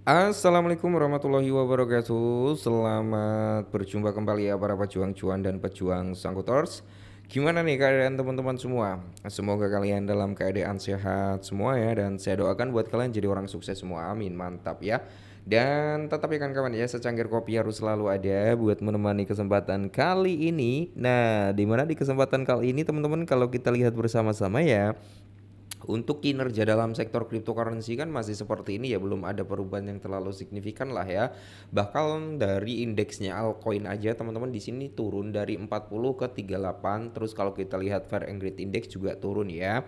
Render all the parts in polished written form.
Assalamualaikum warahmatullahi wabarakatuh. Selamat berjumpa kembali ya para pejuang cuan dan pejuang sangkutors. Gimana nih keadaan teman-teman semua? Semoga kalian dalam keadaan sehat semua ya, dan saya doakan buat kalian jadi orang sukses semua. Amin. Mantap ya. Dan tetap ya kawan ya, secangkir kopi harus selalu ada buat menemani kesempatan kali ini. Nah, dimana di kesempatan kali ini teman-teman, kalau kita lihat bersama-sama ya, untuk kinerja dalam sektor cryptocurrency kan masih seperti ini ya, belum ada perubahan yang terlalu signifikan lah ya. Bahkan dari indeksnya altcoin aja teman-teman di sini turun dari 40 ke 38. Terus kalau kita lihat Fair and Greed Index juga turun ya.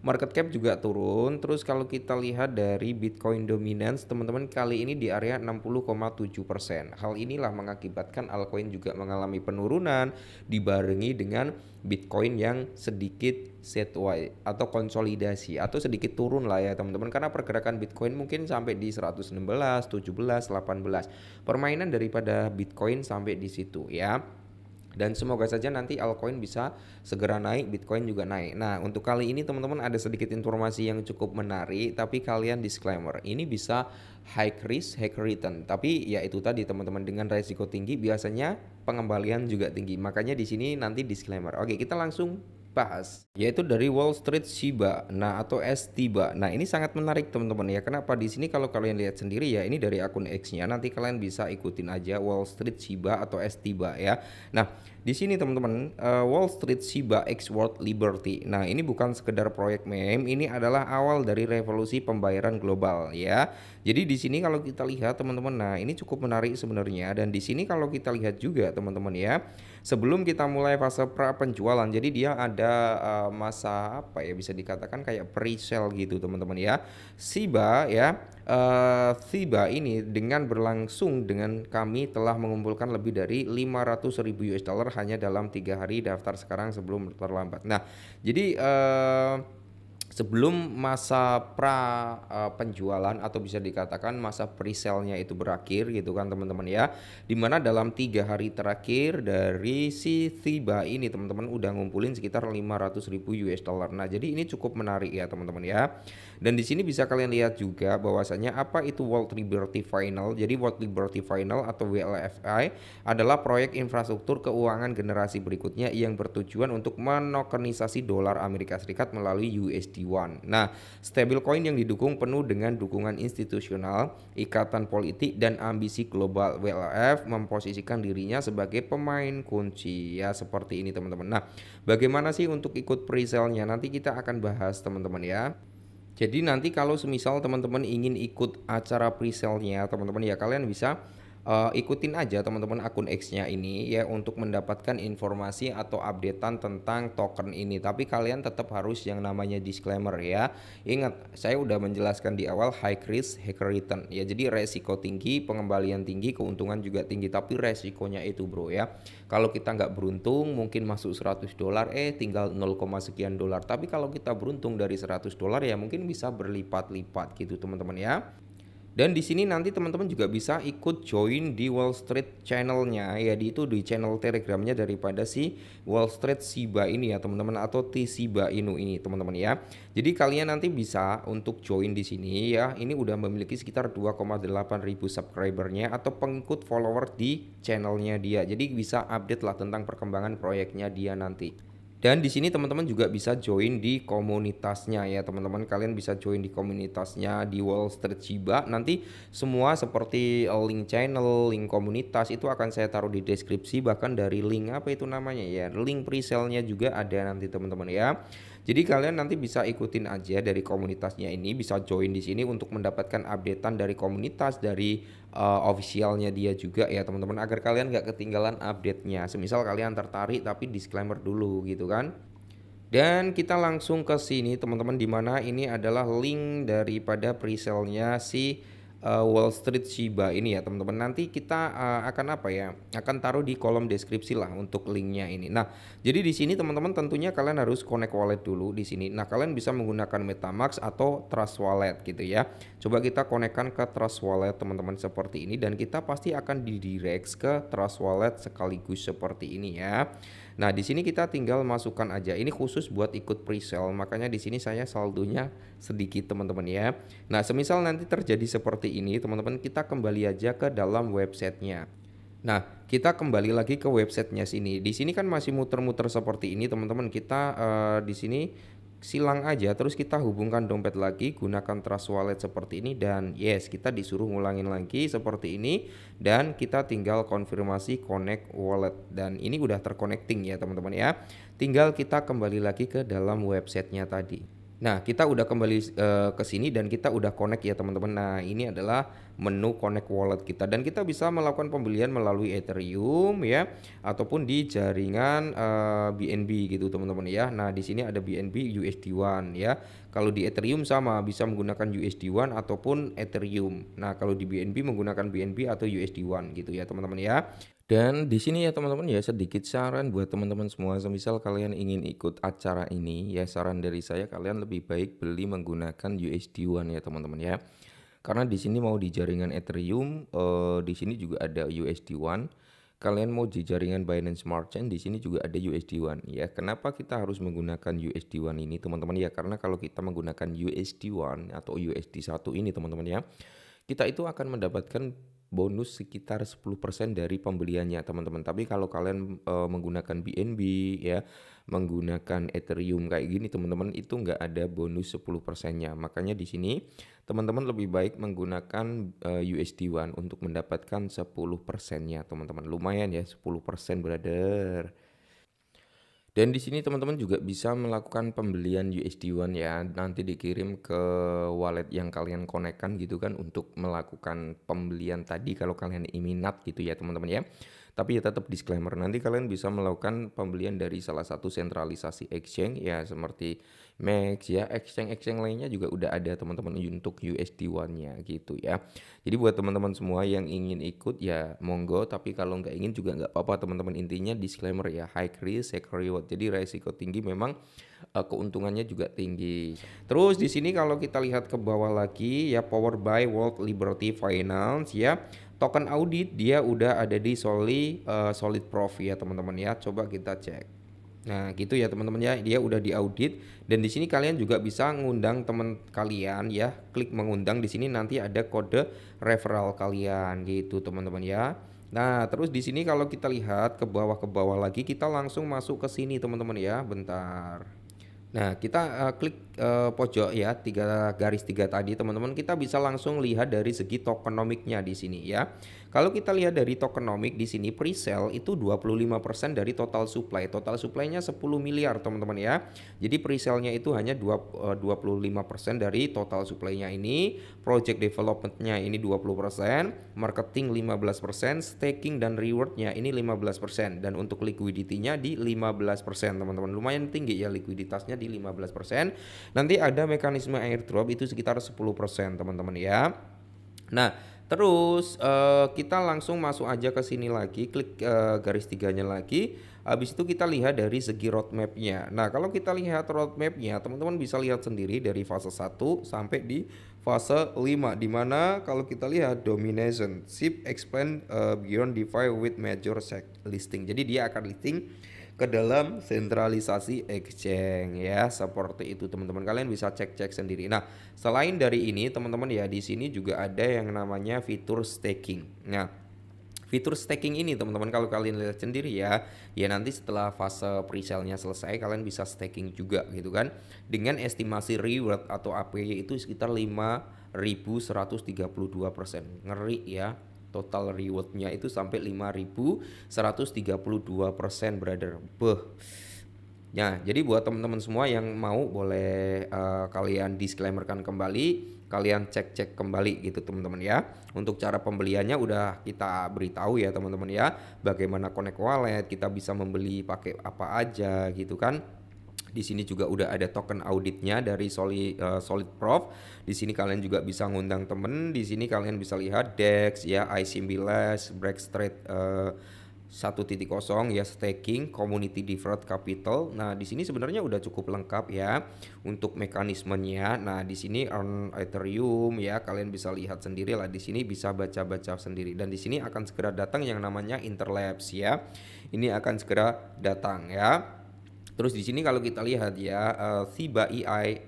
Market cap juga turun. Terus kalau kita lihat dari Bitcoin dominance teman-teman kali ini di area 60,7%. Hal inilah mengakibatkan altcoin juga mengalami penurunan dibarengi dengan Bitcoin yang sedikit setway atau konsolidasi atau sedikit turun lah ya teman-teman, karena pergerakan Bitcoin mungkin sampai di 116, 17, 18. Permainan daripada Bitcoin sampai di situ ya. Dan semoga saja nanti altcoin bisa segera naik, Bitcoin juga naik. Nah, untuk kali ini teman-teman ada sedikit informasi yang cukup menarik, tapi kalian disclaimer, ini bisa high risk, high return. Tapi ya itu tadi teman-teman, dengan resiko tinggi biasanya pengembalian juga tinggi. Makanya di sini nanti disclaimer. Oke, kita langsung bahas, yaitu dari Wall Street Shiba, nah atau STIBA. Nah ini sangat menarik teman-teman ya. Kenapa di sini kalau kalian lihat sendiri ya, ini dari akun X-nya. Nanti kalian bisa ikutin aja Wall Street Shiba atau STIBA ya. Nah di sini teman-teman, Wall Street Shiba X World Liberty. Nah ini bukan sekedar proyek meme, ini adalah awal dari revolusi pembayaran global ya. Jadi di sini kalau kita lihat teman-teman, nah ini cukup menarik sebenarnya. Dan di sini kalau kita lihat juga teman-teman ya, sebelum kita mulai fase pra penjualan, jadi dia ada masa apa ya, bisa dikatakan kayak pre-sale gitu teman-teman ya. SIBA ya, SIBA ini dengan berlangsung dengan kami telah mengumpulkan lebih dari 500.000 US dollar hanya dalam 3 hari daftar sekarang sebelum terlambat. Nah jadi sebelum masa penjualan atau bisa dikatakan masa pre-sale-nya itu berakhir gitu kan teman-teman ya, dimana dalam 3 hari terakhir dari si Shiba ini teman-teman udah ngumpulin sekitar 500.000 US dollar. Nah jadi ini cukup menarik ya teman-teman ya. Dan di sini bisa kalian lihat juga bahwasanya apa itu World Liberty Final. Jadi World Liberty Final atau WLFI adalah proyek infrastruktur keuangan generasi berikutnya yang bertujuan untuk menokenisasi dolar Amerika Serikat melalui USD1. Nah, stablecoin yang didukung penuh dengan dukungan institusional, ikatan politik dan ambisi global. WLF memposisikan dirinya sebagai pemain kunci ya, seperti ini teman-teman. Nah, bagaimana sih untuk ikut pre-sale-nya? Nanti kita akan bahas teman-teman ya. Jadi nanti kalau semisal teman-teman ingin ikut acara pre-sale-nya teman-teman ya, kalian bisa ikutin aja teman-teman akun X-nya ini ya untuk mendapatkan informasi atau updatean tentang token ini. Tapi kalian tetap harus yang namanya disclaimer ya. Ingat, saya udah menjelaskan di awal high risk, high return ya. Jadi resiko tinggi, pengembalian tinggi, keuntungan juga tinggi. Tapi resikonya itu bro ya, kalau kita nggak beruntung mungkin masuk 100 dolar tinggal 0, sekian dolar. Tapi kalau kita beruntung dari 100 dolar ya mungkin bisa berlipat-lipat gitu teman-teman ya. Dan di sini nanti teman-teman juga bisa ikut join di Wall Street channelnya ya, di itu di channel telegramnya daripada si Wall Street Shiba ini ya teman-teman, atau T Shiba Inu ini teman-teman ya. Jadi kalian nanti bisa untuk join di sini ya. Ini udah memiliki sekitar 2,8 ribu subscribernya atau pengikut follower di channelnya dia. Jadi bisa update lah tentang perkembangan proyeknya dia nanti. Dan di sini teman-teman juga bisa join di komunitasnya ya teman-teman. Kalian bisa join di komunitasnya di Wall Street Shiba. Nanti semua seperti link channel, link komunitas itu akan saya taruh di deskripsi, bahkan dari link apa itu namanya ya, link pre-sale-nya juga ada nanti teman-teman ya. Jadi kalian nanti bisa ikutin aja dari komunitasnya ini, bisa join di sini untuk mendapatkan updatean dari komunitas, dari officialnya dia juga ya teman-teman, agar kalian nggak ketinggalan update-nya. Semisal kalian tertarik tapi disclaimer dulu gitu kan. Dan kita langsung ke sini teman-teman, dimana ini adalah link daripada presale-nya si Wall Street Shiba ini ya teman-teman. Nanti kita akan apa ya? Akan taruh di kolom deskripsi lah untuk linknya ini. Nah, jadi di sini teman-teman tentunya kalian harus connect wallet dulu di sini. Nah, kalian bisa menggunakan MetaMask atau Trust Wallet gitu ya. Coba kita konekkan ke Trust Wallet teman-teman seperti ini, dan kita pasti akan didirect ke Trust Wallet sekaligus seperti ini ya. Nah, di sini kita tinggal masukkan aja. Ini khusus buat ikut pre-sale, makanya di sini saya saldonya sedikit teman-teman ya. Nah, semisal nanti terjadi seperti ini, teman-teman kita kembali aja ke dalam websitenya. Nah, kita kembali lagi ke websitenya sini. Di sini kan masih muter-muter seperti ini, teman-teman. Kita di sini silang aja, terus kita hubungkan dompet lagi, gunakan Trust Wallet seperti ini, dan yes, kita disuruh ngulangin lagi seperti ini, dan kita tinggal konfirmasi connect wallet, dan ini udah terconnecting ya teman-teman ya. Tinggal kita kembali lagi ke dalam websitenya tadi. Nah, kita udah kembali ke sini dan kita udah connect ya teman-teman. Nah, ini adalah menu connect wallet kita dan kita bisa melakukan pembelian melalui Ethereum ya ataupun di jaringan BNB gitu teman-teman ya. Nah, di sini ada BNB USD1 ya. Kalau di Ethereum sama bisa menggunakan USD1 ataupun Ethereum. Nah, kalau di BNB menggunakan BNB atau USD1 gitu ya teman-teman ya. Dan di sini ya teman-teman ya sedikit saran buat teman-teman semua, semisal kalian ingin ikut acara ini ya, saran dari saya kalian lebih baik beli menggunakan USD1 ya teman-teman ya. Karena di sini mau di jaringan Ethereum, di sini juga ada USD1. Kalian mau di jaringan Binance Smart Chain, di sini juga ada USD1 ya. Kenapa kita harus menggunakan USD1 ini teman-teman ya? Karena kalau kita menggunakan USD1 atau USD1 ini teman-teman ya, kita itu akan mendapatkan bonus sekitar 10% dari pembeliannya teman-teman. Tapi kalau kalian menggunakan BNB ya, menggunakan Ethereum kayak gini teman-teman, itu nggak ada bonus 10%-nya. Makanya di sini teman-teman lebih baik menggunakan USD1 untuk mendapatkan 10%-nya teman-teman. Lumayan ya 10% brother. Dan di sini teman-teman juga bisa melakukan pembelian USD1 ya, nanti dikirim ke wallet yang kalian konekkan gitu kan untuk melakukan pembelian tadi kalau kalian minat gitu ya teman-teman ya. Tapi ya tetap disclaimer, nanti kalian bisa melakukan pembelian dari salah satu sentralisasi exchange ya seperti Max ya, exchange-exchange lainnya juga udah ada teman-teman untuk USD1-nya gitu ya. Jadi buat teman-teman semua yang ingin ikut ya monggo, tapi kalau nggak ingin juga nggak apa-apa teman-teman. Intinya disclaimer ya, high risk, high reward. Jadi resiko tinggi memang keuntungannya juga tinggi. Terus di sini kalau kita lihat ke bawah lagi ya, power by World Liberty Finance ya. Token audit dia udah ada di Solid Prof ya teman-teman ya. Coba kita cek. Nah, gitu ya teman-teman ya. Dia udah diaudit dan di sini kalian juga bisa ngundang teman kalian ya. Klik mengundang di sini nanti ada kode referral kalian gitu teman-teman ya. Nah, terus di sini kalau kita lihat ke bawah lagi kita langsung masuk ke sini teman-teman ya. Bentar. Nah, kita klik pojok ya, garis tiga tadi teman-teman, kita bisa langsung lihat dari segi tokenomiknya di sini ya. Kalau kita lihat dari tokenomik di sini pre-sale itu 25% dari total supply. Total supply-nya 10 miliar teman-teman ya. Jadi pre-sale-nya itu hanya 25% dari total supply-nya ini, project development-nya ini 20%, marketing 15%, staking dan reward-nya ini 15% dan untuk liquidity-nya di 15% teman-teman. Lumayan tinggi ya likuiditasnya di 15%. Nanti ada mekanisme airdrop itu sekitar 10% teman-teman ya. Nah, terus kita langsung masuk aja ke sini lagi, klik garis tiganya lagi. Habis itu kita lihat dari segi roadmap-nya. Nah, kalau kita lihat roadmap-nya, teman-teman bisa lihat sendiri dari fase 1 sampai di fase 5, di mana kalau kita lihat domination, ship expand beyond DeFi with major SEC listing. Jadi dia akan listing ke dalam sentralisasi exchange ya, seperti itu teman-teman. Kalian bisa cek-cek sendiri. Nah, selain dari ini teman-teman ya, di sini juga ada yang namanya fitur staking. Nah, fitur staking ini teman-teman kalau kalian lihat sendiri ya, ya nanti setelah fase pre-sale-nya selesai kalian bisa staking juga gitu kan. Dengan estimasi reward atau APY itu sekitar 5.132%. Ngeri ya. Total rewardnya itu sampai 5.132% brother. Beh. Ya, jadi buat teman-teman semua yang mau boleh kalian disclaimerkan kembali, kalian cek-cek kembali gitu teman-teman ya. Untuk cara pembeliannya udah kita beritahu ya teman-teman ya. Bagaimana connect wallet, kita bisa membeli pakai apa aja gitu kan. Di sini juga udah ada token auditnya dari Solid Prof. Di sini kalian juga bisa ngundang temen. Di sini kalian bisa lihat DEX ya, iSimbiles, Breakstrade 1.0 ya, staking community deferred capital. Nah, di sini sebenarnya udah cukup lengkap ya untuk mekanismenya. Nah, di sini earn Ethereum ya, kalian bisa lihat sendiri lah, di sini bisa baca-baca sendiri, dan di sini akan segera datang yang namanya Interlabs ya. Ini akan segera datang ya. Terus di sini kalau kita lihat ya, Shiba AI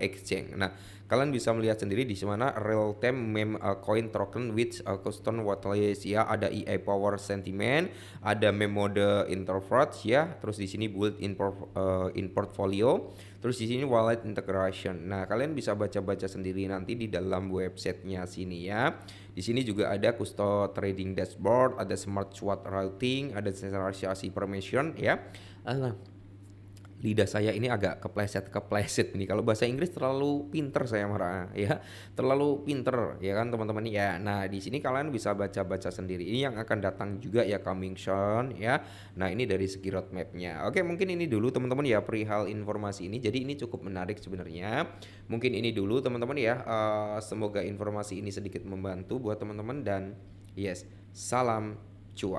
Exchange. Nah, kalian bisa melihat sendiri di mana real time meme coin token with custom wattlets ya, ada EA power sentiment, ada meme mode interfront ya, terus di sini build in portfolio, terus di sini wallet integration. Nah, kalian bisa baca-baca sendiri nanti di dalam websitenya sini ya. Di sini juga ada custodian trading dashboard, ada smart swap routing, ada centralisasi permission ya. Lidah saya ini agak kepleset nih. Kalau bahasa Inggris terlalu pinter saya marah ya, terlalu pinter ya kan teman-teman ya. Nah, di sini kalian bisa baca-baca sendiri. Ini yang akan datang juga ya, coming soon ya. Nah, ini dari segi roadmapnya. Oke, mungkin ini dulu teman-teman ya perihal informasi ini. Jadi ini cukup menarik sebenarnya. Mungkin ini dulu teman-teman ya. Semoga informasi ini sedikit membantu buat teman-teman, dan yes, salam cuan.